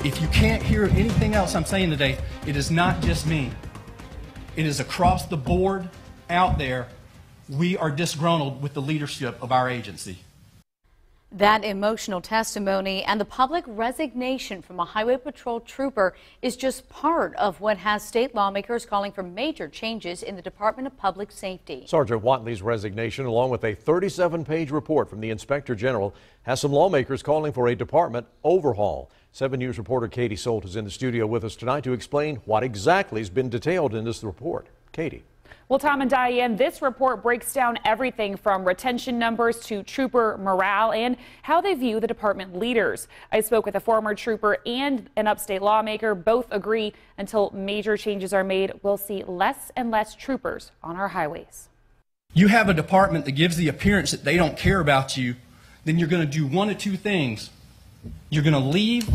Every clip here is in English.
If you can't hear anything else I'm saying today, it is not just me. It is across the board out there. We are disgruntled with the leadership of our agency. That emotional testimony and the public resignation from a highway patrol trooper is just part of what has state lawmakers calling for major changes in the Department of Public Safety. Sergeant Watley's resignation, along with a 37-page report from the Inspector General, has some lawmakers calling for a department overhaul. 7 News reporter Katie Solt is in the studio with us tonight to explain what exactly has been detailed in this report. Katie. Well, Tom and Diane, this report breaks down everything from retention numbers to trooper morale and how they view the department leaders. I spoke with a former trooper and an upstate lawmaker. Both agree until major changes are made, we'll see less and less troopers on our highways. You have a department that gives the appearance that they don't care about you, then you're going to do one of two things. You're going to leave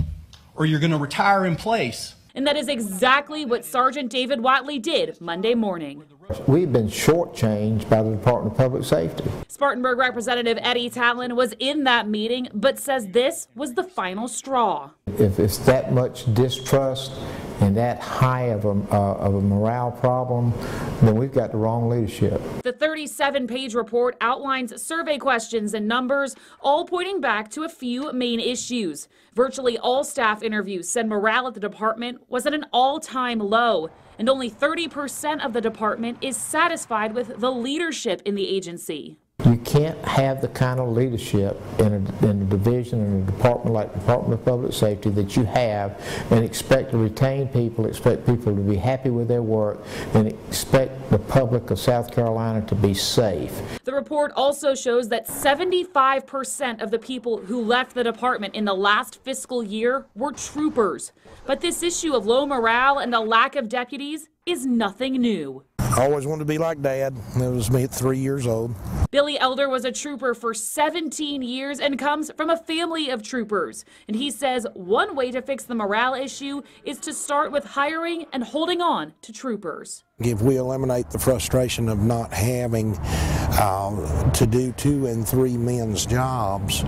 or you're going to retire in place. And that is exactly what Sergeant David Watley did Monday morning. We've been shortchanged by the Department of Public Safety. Spartanburg Representative Eddie Talon was in that meeting, but says this was the final straw. If it's that much distrust and that high of a morale problem, then we've got the wrong leadership. The 37-page report outlines survey questions and numbers, all pointing back to a few main issues. Virtually all staff interviews said morale at the department was at an all-time low, and only 30% of the department is satisfied with the leadership in the agency. You can't have the kind of leadership in a division, in a department like the Department of Public Safety that you have and expect to retain people, expect people to be happy with their work, and expect the public of South Carolina to be safe. The report also shows that 75% of the people who left the department in the last fiscal year were troopers. But this issue of low morale and the lack of deputies is nothing new. I always wanted to be like Dad. That was me at 3 years old. Billy Elder was a trooper for 17 years and comes from a family of troopers. And he says one way to fix the morale issue is to start with hiring and holding on to troopers. If we eliminate the frustration of not having to do 2 and 3 men's jobs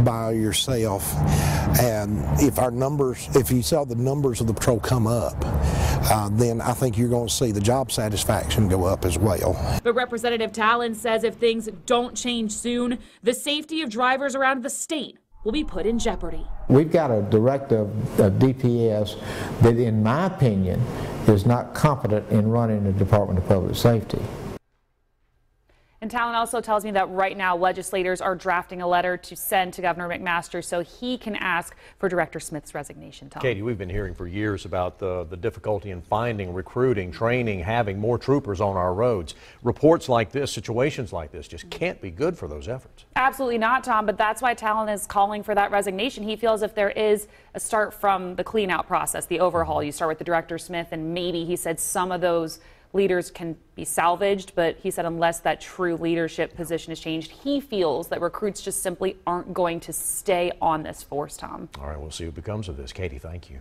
by yourself, and if you saw the numbers of the patrol come up, then I think you're going to see the job satisfaction go up as well. But Representative Talon says if things don't change soon, the safety of drivers around the state will be put in jeopardy. We've got a director of DPS that, in my opinion, is not competent in running the Department of Public Safety. And Talon also tells me that right now legislators are drafting a letter to send to Governor McMaster so he can ask for Director Smith's resignation. Tom. Katie, we've been hearing for years about the difficulty in finding, recruiting, training, having more troopers on our roads. Reports like this, situations like this just can't be good for those efforts. Absolutely not, Tom, but that's why Talon is calling for that resignation. He feels if there is a start from the clean out process, the overhaul, you start with the Director Smith, and maybe he said some of those leaders can be salvaged, but he said unless that true leadership position is changed, he feels that recruits just simply aren't going to stay on this force, Tom. All right, we'll see what becomes of this. Katie, thank you.